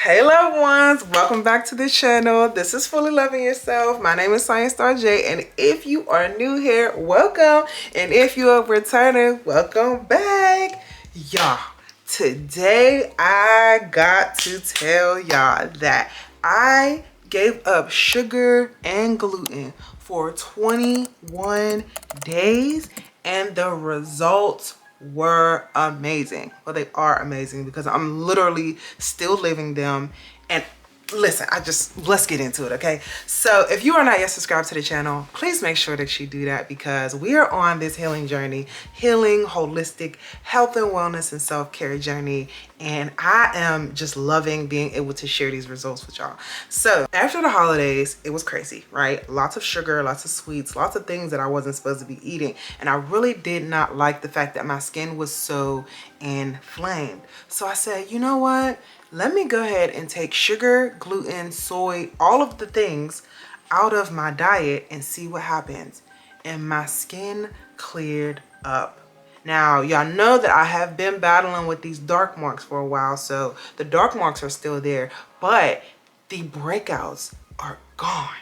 Hey loved ones, welcome back to the channel. This is Fully Loving Yourself. My name is Science Star J, and if you are new here, welcome. And if you are returning, welcome back. Y'all, today I got to tell y'all that I gave up sugar and gluten for 21 days and the results were amazing. Well, they are amazing because I'm literally still living them. And listen, let's get into it, okay? So if you are not yet subscribed to the channel, please make sure that you do that because we are on this healing journey, healing, holistic health and wellness and self-care journey. And I am just loving being able to share these results with y'all. So after the holidays, it was crazy, right? Lots of sugar, lots of sweets, lots of things that I wasn't supposed to be eating. And I really did not like the fact that my skin was so inflamed. So I said, you know what? Let me go ahead and take sugar, gluten, soy, all of the things out of my diet and see what happens. And my skin cleared up. Now, y'all know that I have been battling with these dark marks for a while, so the dark marks are still there, but the breakouts are gone.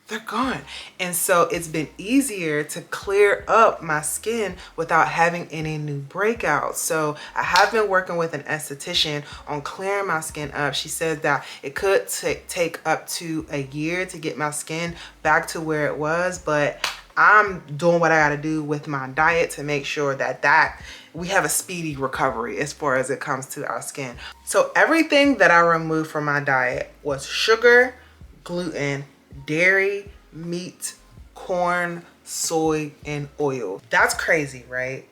They're gone. And so it's been easier to clear up my skin without having any new breakouts. So I have been working with an esthetician on clearing my skin up. She says that it could take up to a year to get my skin back to where it was, but I'm doing what I gotta do with my diet to make sure that we have a speedy recovery as far as it comes to our skin. So everything that I removed from my diet was sugar, gluten, dairy, meat, corn, soy, and oil. That's crazy, right?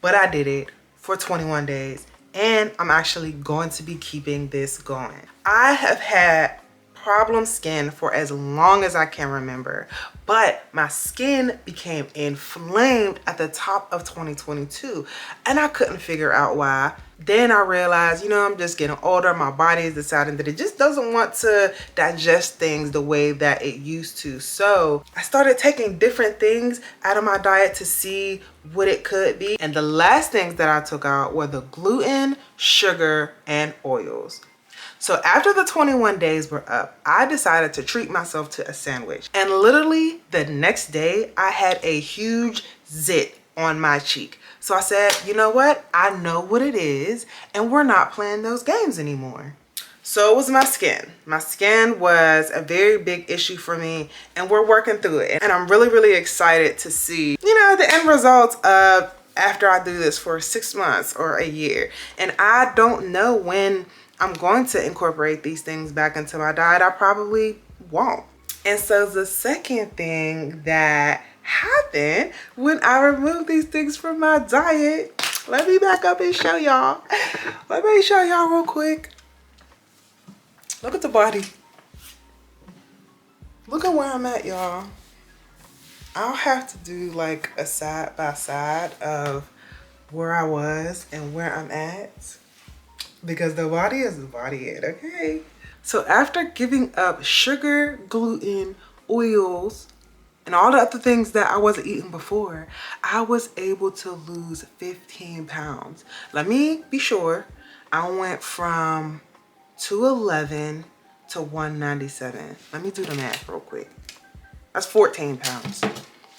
But I did it for 21 days and I'm actually going to be keeping this going. I have had problem skin for as long as I can remember, but my skin became inflamed at the top of 2022 and I couldn't figure out why. Then I realized, you know, I'm just getting older. My body is deciding that it just doesn't want to digest things the way that it used to. So I started taking different things out of my diet to see what it could be. And the last things that I took out were the gluten, sugar, and oils. So after the 21 days were up, I decided to treat myself to a sandwich. And literally the next day, I had a huge zit on my cheek. So I said, you know what? I know what it is, and we're not playing those games anymore. So it was my skin. My skin was a very big issue for me, and we're working through it. And I'm really, really excited to see, you know, the end results of after I do this for 6 months or a year. And I don't know when I'm going to incorporate these things back into my diet. I probably won't. And so the second thing that happened when I removed these things from my diet, let me back up and show y'all. Let me show y'all real quick. Look at the body. Look at where I'm at, y'all. I'll have to do like a side by side of where I was and where I'm at, because the body is the body, okay? So after giving up sugar, gluten, oils, and all the other things that I wasn't eating before, I was able to lose 15 pounds. Let me be sure. I went from 211 to 197. Let me do the math real quick. That's 14 pounds.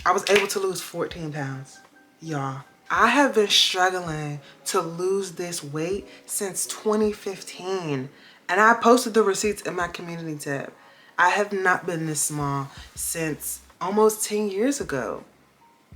I was able to lose 14 pounds, y'all. I have been struggling to lose this weight since 2015, and I posted the receipts in my community tab. I have not been this small since almost 10 years ago.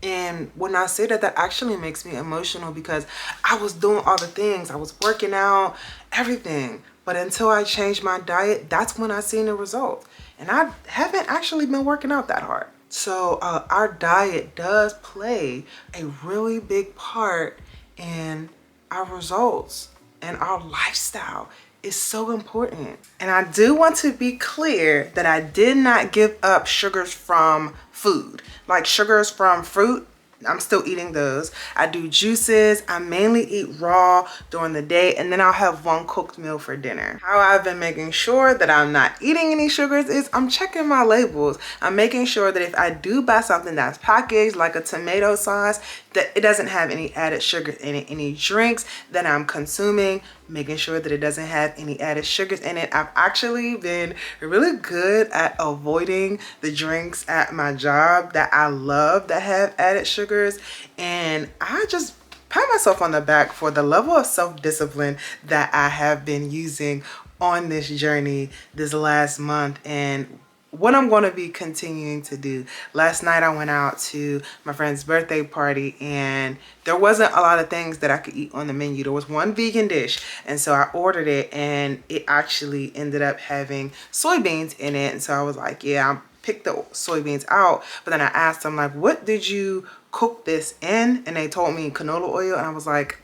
And when I say that, that actually makes me emotional because I was doing all the things. I was working out, everything. But until I changed my diet, that's when I seen the results. And I haven't actually been working out that hard. So our diet does play a really big part in our results, and our lifestyle is so important. And I do want to be clear that I did not give up sugars from food, like sugars from fruit. I'm still eating those. I do juices. I mainly eat raw during the day, and then I'll have one cooked meal for dinner. How I've been making sure that I'm not eating any sugars is I'm checking my labels. I'm making sure that if I do buy something that's packaged, like a tomato sauce, that it doesn't have any added sugar in it. Any drinks that I'm consuming, making sure that it doesn't have any added sugars in it. I've actually been really good at avoiding the drinks at my job that I love that have added sugars, and I just pat myself on the back for the level of self-discipline that I have been using on this journey this last month, and what I'm going to be continuing to do. Last night I went out to my friend's birthday party, and there wasn't a lot of things that I could eat on the menu. There was one vegan dish, and so I ordered it, and it actually ended up having soybeans in it. And so I was like, yeah, I picked the soybeans out. But then I asked them, like, what did you cook this in? And they told me canola oil, and I was like,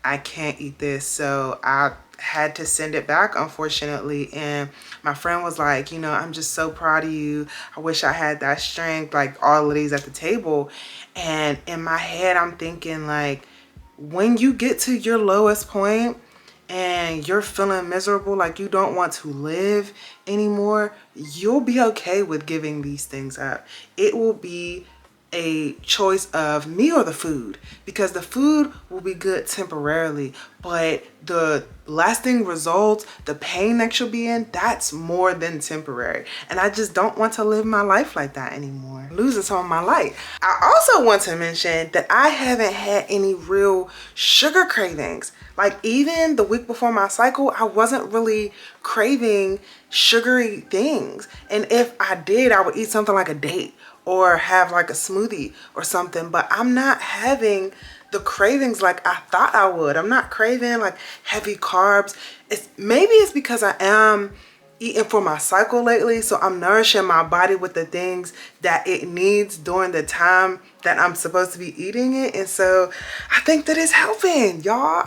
I can't eat this. So I had to send it back, unfortunately. And my friend was like, you know, I'm just so proud of you. I wish I had that strength, like all of these at the table. And in my head, I'm thinking, like, when you get to your lowest point and you're feeling miserable, like you don't want to live anymore, you'll be okay with giving these things up. It will be a choice of me or the food, because the food will be good temporarily, but the lasting results, the pain that you'll be in, that's more than temporary. And I just don't want to live my life like that anymore. Losing some of my life. I also want to mention that I haven't had any real sugar cravings. Like, even the week before my cycle, I wasn't really craving sugary things. And if I did, I would eat something like a date or have like a smoothie or something, but I'm not having the cravings like I thought I would. I'm not craving like heavy carbs. Maybe it's because I am eating for my cycle lately, so I'm nourishing my body with the things that it needs during the time that I'm supposed to be eating it. And so I think that it's helping, y'all.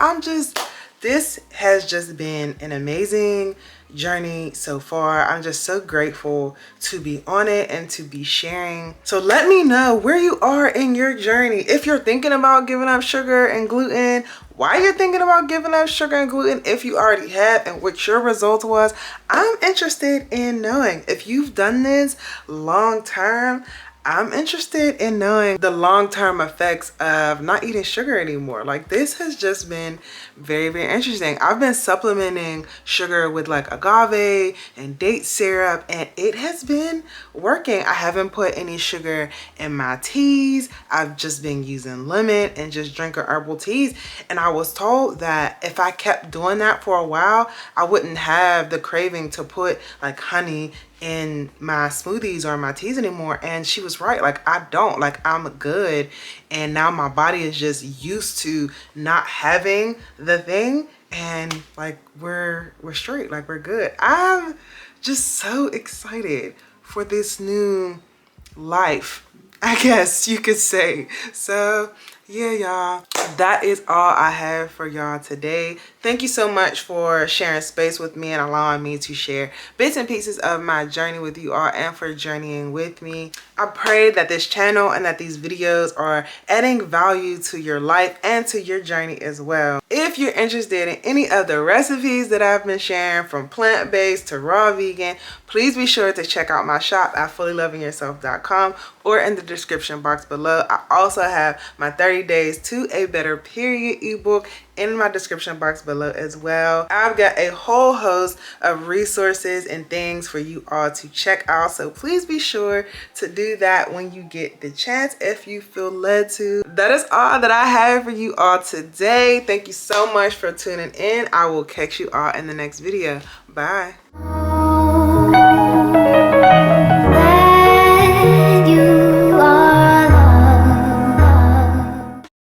This has just been an amazing journey so far. I'm just so grateful to be on it and to be sharing. So let me know where you are in your journey. If you're thinking about giving up sugar and gluten, why you're thinking about giving up sugar and gluten, if you already have, and what your result was. I'm interested in knowing. If you've done this long term, I'm interested in knowing the long-term effects of not eating sugar anymore. Like, this has just been very, very interesting. I've been supplementing sugar with like agave and date syrup, and it has been working. I haven't put any sugar in my teas. I've just been using lemon and just drinking herbal teas. And I was told that if I kept doing that for a while, I wouldn't have the craving to put like honey in my smoothies or my teas anymore. And she was right. Like, I don't, like, I'm good. And now my body is just used to not having the thing, and like we're straight, like we're good. I'm just so excited for this new life, I guess you could say. So yeah, y'all, that is all I have for y'all today. Thank you so much for sharing space with me and allowing me to share bits and pieces of my journey with you all, and for journeying with me. I pray that this channel and that these videos are adding value to your life and to your journey as well. If you're interested in any of the recipes that I've been sharing, from plant-based to raw vegan, please be sure to check out my shop at fullylovingyourself.com or in the description box below. I also have my 30 Days to a Better Period ebook in my description box below as well. I've got a whole host of resources and things for you all to check out, so please be sure to do that when you get the chance, if you feel led to. That is all that I have for you all today. Thank you so much for tuning in. I will catch you all in the next video. Bye.